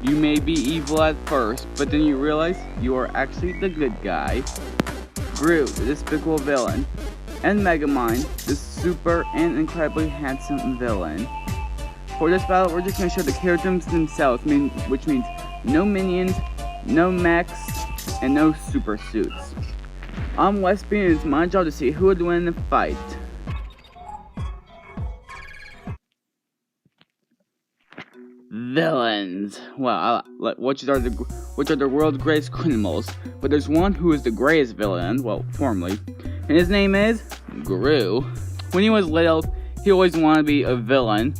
You may be evil at first, but then you realize you are actually the good guy. Gru, the despicable villain. And Megamind, the super and incredibly handsome villain. For this battle, we're just going to show the characters themselves, which means no minions, no mechs, and no super suits. I'm Westby, and it's my job to see who would win the fight. Villains. Well, which are the world's greatest criminals, but there's one who is the greatest villain, well, formerly, and his name is Gru. When he was little, he always wanted to be a villain,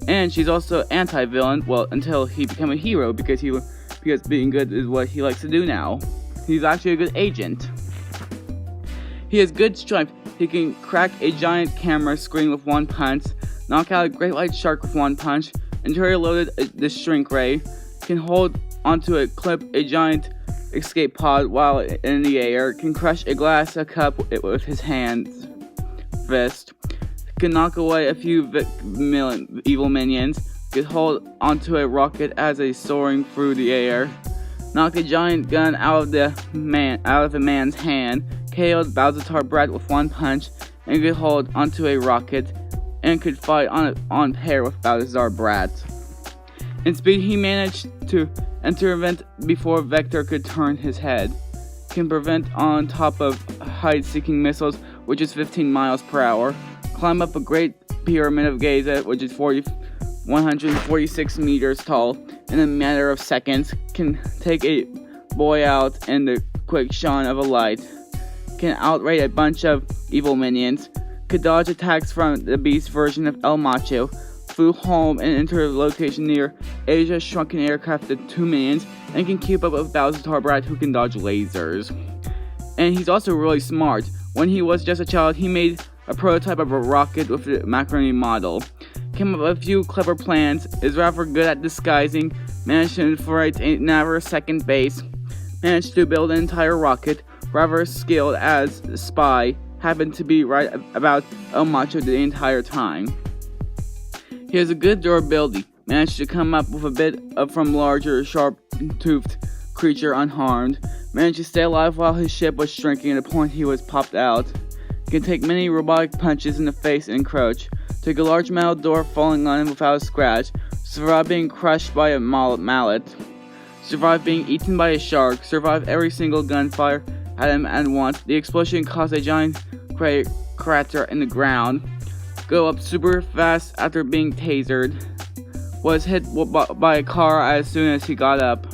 and she's also anti-villain, well, until he became a hero, because being good is what he likes to do now. He's actually a good agent. He has good strength. He can crack a giant camera screen with one punch, knock out a great white shark with one punch, entirely loaded the shrink ray, can hold onto a clip a giant escape pod while in the air, can crush a cup with his fist, can knock away a few evil minions, can hold onto a rocket as a soaring through the air, knock a giant gun out of the man's hand, KO'd Bowser Brat with one punch, and could hold onto a rocket, and could fight on pair with Bowser Brat. In speed, he managed to enter an event before Vector could turn his head. Can prevent on top of height-seeking missiles, which is 15 miles per hour. Climb up a great pyramid of Giza, which is 146 meters tall, in a matter of seconds. Can take a boy out in the quick shine of a light. Can outrate a bunch of evil minions. Could dodge attacks from the Beast version of El Macho, flew home and entered a location near Asia's shrunken aircraft of 2 minions, and can keep up with Bowser Brat, who can dodge lasers. And he's also really smart. When he was just a child, he made a prototype of a rocket with the macaroni model. Came up with a few clever plans, is rather good at disguising, managed to infiltrate a nanosecond base, managed to build an entire rocket, rather skilled as a spy, happened to be right about El Macho the entire time. He has a good durability, managed to come up with a bit from larger, sharp-toothed creature unharmed, managed to stay alive while his ship was shrinking to the point he was popped out, can take many robotic punches in the face and crouch, take a large metal door falling on him without a scratch, survive being crushed by a mallet, survive being eaten by a shark, survive every single gunfire at him at once. The explosion caused a giant crater in the ground, go up super fast after being tasered, was hit by a car as soon as he got up,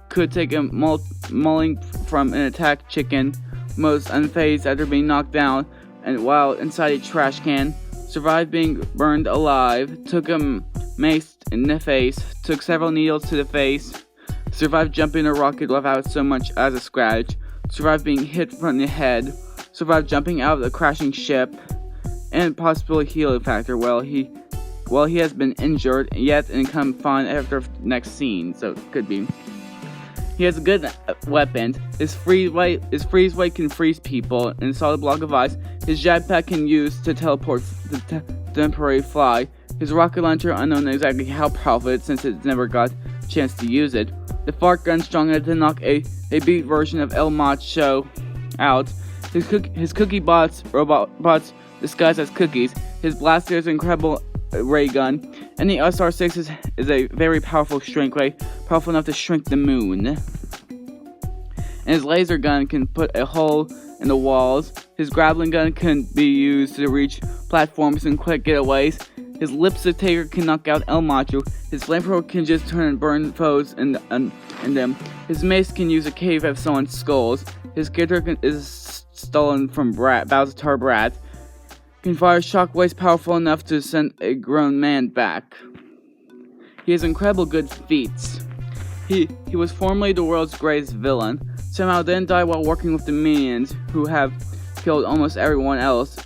could take a mulling from an attacked chicken, most unfazed after being knocked down and while inside a trash can, survived being burned alive, took a mace in the face, took several needles to the face, survived jumping a rocket without so much as a scratch, survived being hit from the head, survived jumping out of the crashing ship, and possibly healing factor while he has been injured yet and confined after the next scene, so it could be. He has a good weapon. His freeze weight can freeze people in a solid block of ice. His jetpack can use to teleport the temporary fly. His rocket launcher, unknown exactly how powerful it is since it never got a chance to use it. The fart gun strong enough to knock a beat version of El Macho out. His cookie robots disguised as cookies. His blaster is an incredible ray gun. And the SR-6 is a very powerful shrink ray, powerful enough to shrink the moon. And his laser gun can put a hole in the walls. His grappling gun can be used to reach platforms in quick getaways. His lipstick taker can knock out El Macho. His flamethrower can just turn and burn foes in them. His mace can use a cave of someone's skulls. His guitar is stolen from Bowser Brat. Can fire shockwaves powerful enough to send a grown man back. He has incredible good feats. He was formerly the world's greatest villain. Somehow didn't die while working with the minions, who have killed almost everyone else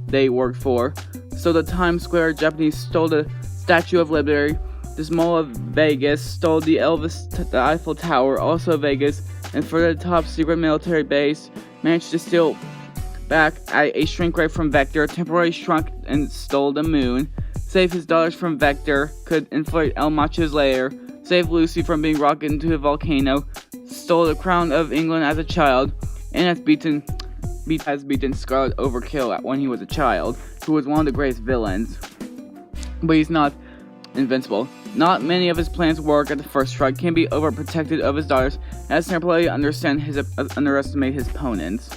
they worked for. So the Times Square Japanese stole the Statue of Liberty. The Mall of Vegas stole the Eiffel Tower, also Vegas, and for the top secret military base, managed to steal back a shrink ray from Vector, temporarily shrunk and stole the moon. save his daughters from Vector, could inflate El Macho's lair, save Lucy from being rocketed into a volcano, stole the crown of England as a child, and has beaten Scarlet Overkill when he was a child, who was one of the greatest villains. But he's not invincible. Not many of his plans work at the first try, can be overprotected of his daughters, and has temporarily underestimate his opponents.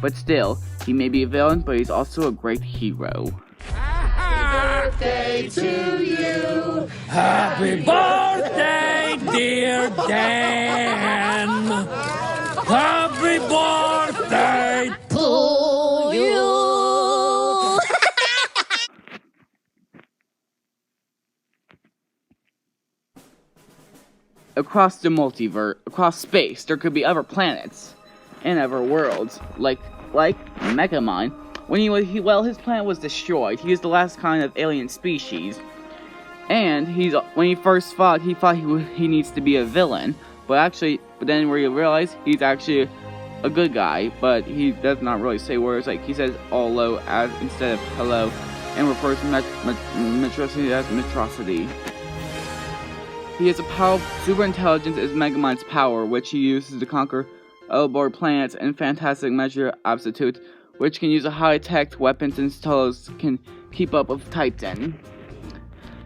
But still, he may be a villain, but he's also a great hero. Happy birthday to you! Happy birthday, dear Dan! Happy birthday to you! Across the multiverse, across space, there could be other planets and other worlds, like Megamind. When his planet was destroyed, he was the last kind of alien species, and when he first fought, he thought he needs to be a villain, but then where you realize he's actually a good guy, but he does not really say words, like he says "hello" as instead of "hello," and refers to Metrocity as Metrocity. He has a powerful super intelligence is Megamind's power, which he uses to conquer outboard planets, and fantastic measure aptitude, which can use a high-tech weapons and tools can keep up with Titan.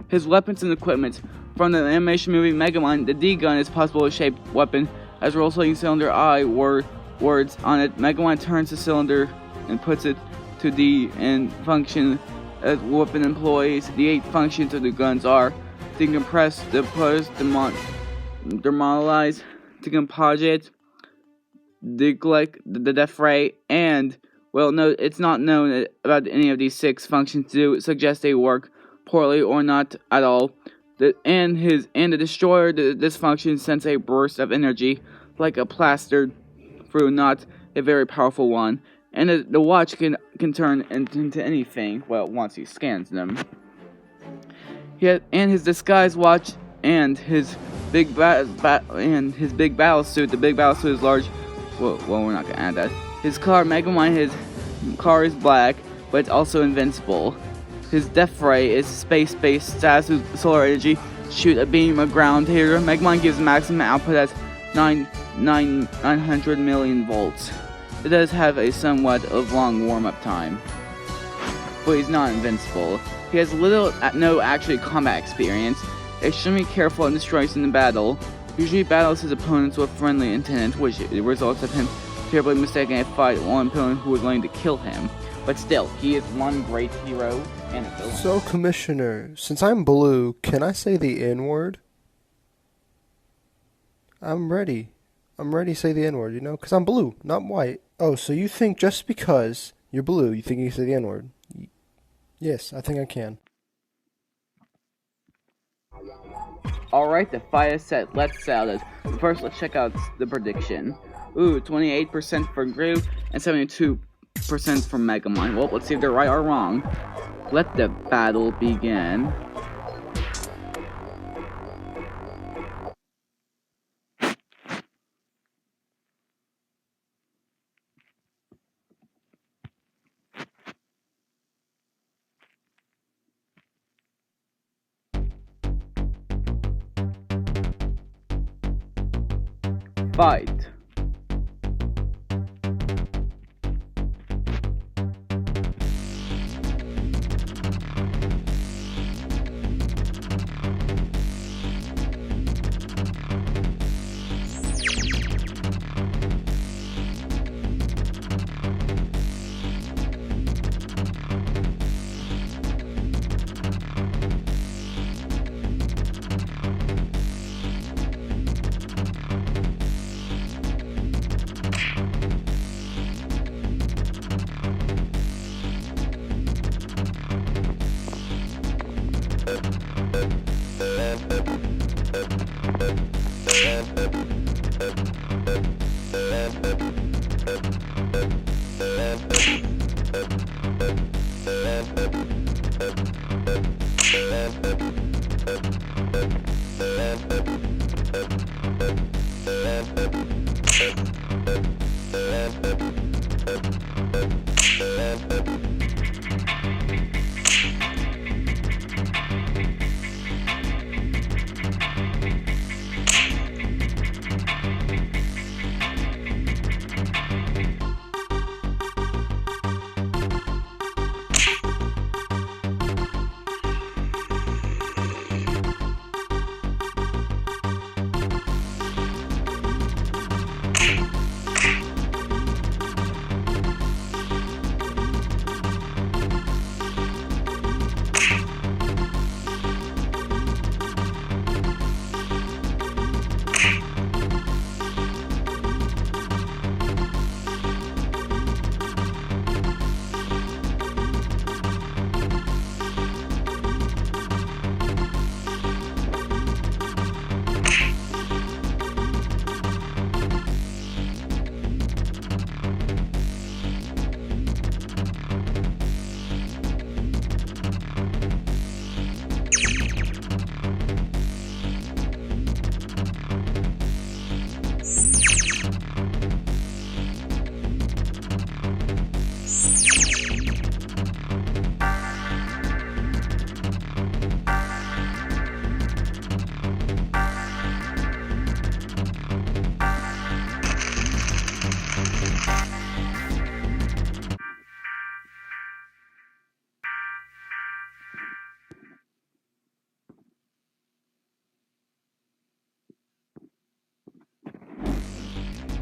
His weapons and equipment. From the animation movie Megamind, the D-gun is a possible shaped weapon, as a rotating cylinder eye words on it. Megamind turns the cylinder and puts it to D and function as weapon employees. The 8 functions of the guns are decompress, depulse, demoralize, decomposite, neglect, the death ray, and, well, no, it's not known about any of these 6 functions to suggest they work poorly or not at all. The destroyer, this function sends a burst of energy, like a plaster through, not a very powerful one, and the watch can turn into anything, well, once he scans them. And his disguise watch and his big battle suit. The big battle suit is large. Well, we're not gonna add that. His car, Megamind, his car is black, but it's also invincible. His death ray is space-based status with solar energy. Shoot a beam of ground here. Megamind gives maximum output as 900 million volts. It does have a somewhat of long warm-up time, but he's not invincible. He has no actual combat experience, extremely careful and destroys in the battle, usually battles his opponents with friendly intent, which results of him terribly mistaking a fight one opponent who was willing to kill him. But still, he is one great hero and a villain. So, Commissioner, since I'm blue, can I say the N-word? I'm ready. I'm ready to say the N-word, because I'm blue, not white. Oh, so you think just because you're blue, you think you can say the N-word? Yes, I think I can. Alright, the fight is set. Let's settle this. First, let's check out the prediction. 28% for Gru and 72% for Megamind. Well, let's see if they're right or wrong. Let the battle begin. Fight.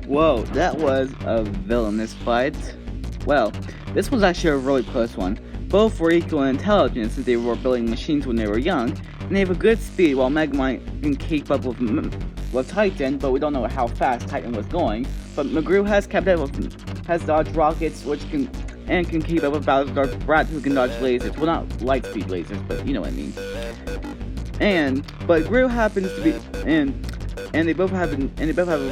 Whoa, that was a villainous fight. Well, this was actually a really close one. Both were equal in intelligence since they were building machines when they were young, and they have a good speed while Megamind can keep up with Titan, but we don't know how fast Titan was going. But McGrew has kept up with, has dodged rockets, which can keep up with Battlestar Brat, who can dodge lasers. Well, not light speed lasers, but you know what I mean. But Gru happens to be, and they both have a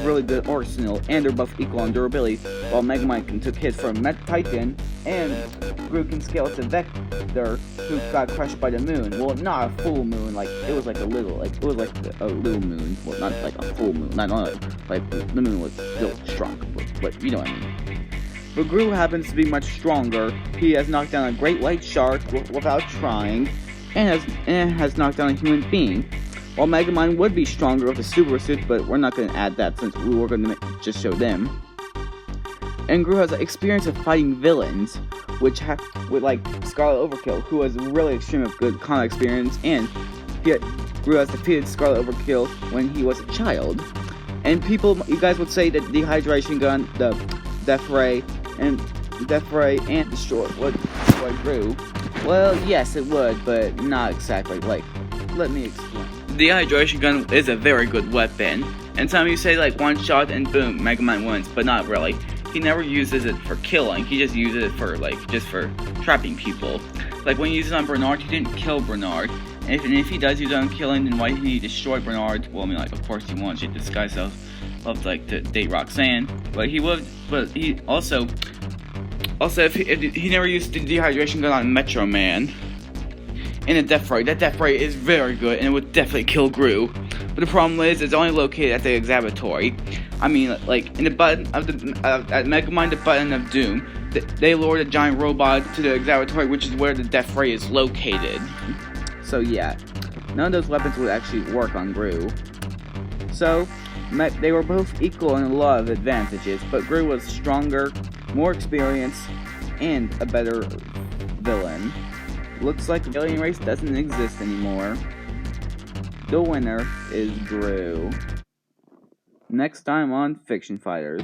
really good arsenal, and they're both equal on durability. While Megamind can took hits from Titan, and Gru can scale to Vector, who got crushed by the moon. Well, not a full moon, it was like a little moon. Well, not like a full moon. Not like the moon was still shrunk, but you know what I mean. But Gru happens to be much stronger. He has knocked down a great white shark without trying, and has knocked down a human being. While Megamind would be stronger with the super suit, but we're not going to add that since we were going to just show them. And Gru has experience of fighting villains, with like Scarlet Overkill, who has really extreme good combat experience, and Gru has defeated Scarlet Overkill when he was a child. And you guys would say that the Hydration Gun, the Death Ray, and Destroy would destroy Gru. Well, yes, it would, but not exactly. Let me explain. The Hydration Gun is a very good weapon, and some of you say one shot and boom, Megamind wins, but not really. He never uses it for killing, he just uses it for just for trapping people. Like when he uses it on Bernard, he didn't kill Bernard, and if he does use it on killing, then why he destroyed Bernard? Well, I mean, of course he wants to disguise himself, to date Roxanne, but he also if he never used the Dehydration Gun on Metro Man. And the Death Ray. That Death Ray is very good, and it would definitely kill Gru. But the problem is, it's only located at the observatory. I mean, in the button of at Megamind, the button of Doom, they lowered a giant robot to the observatory, which is where the Death Ray is located. So yeah, none of those weapons would actually work on Gru. So they were both equal in a lot of advantages, but Gru was stronger, more experienced, and a better villain. Looks like the alien race doesn't exist anymore. The winner is Gru. Next time on Fiction Fighters.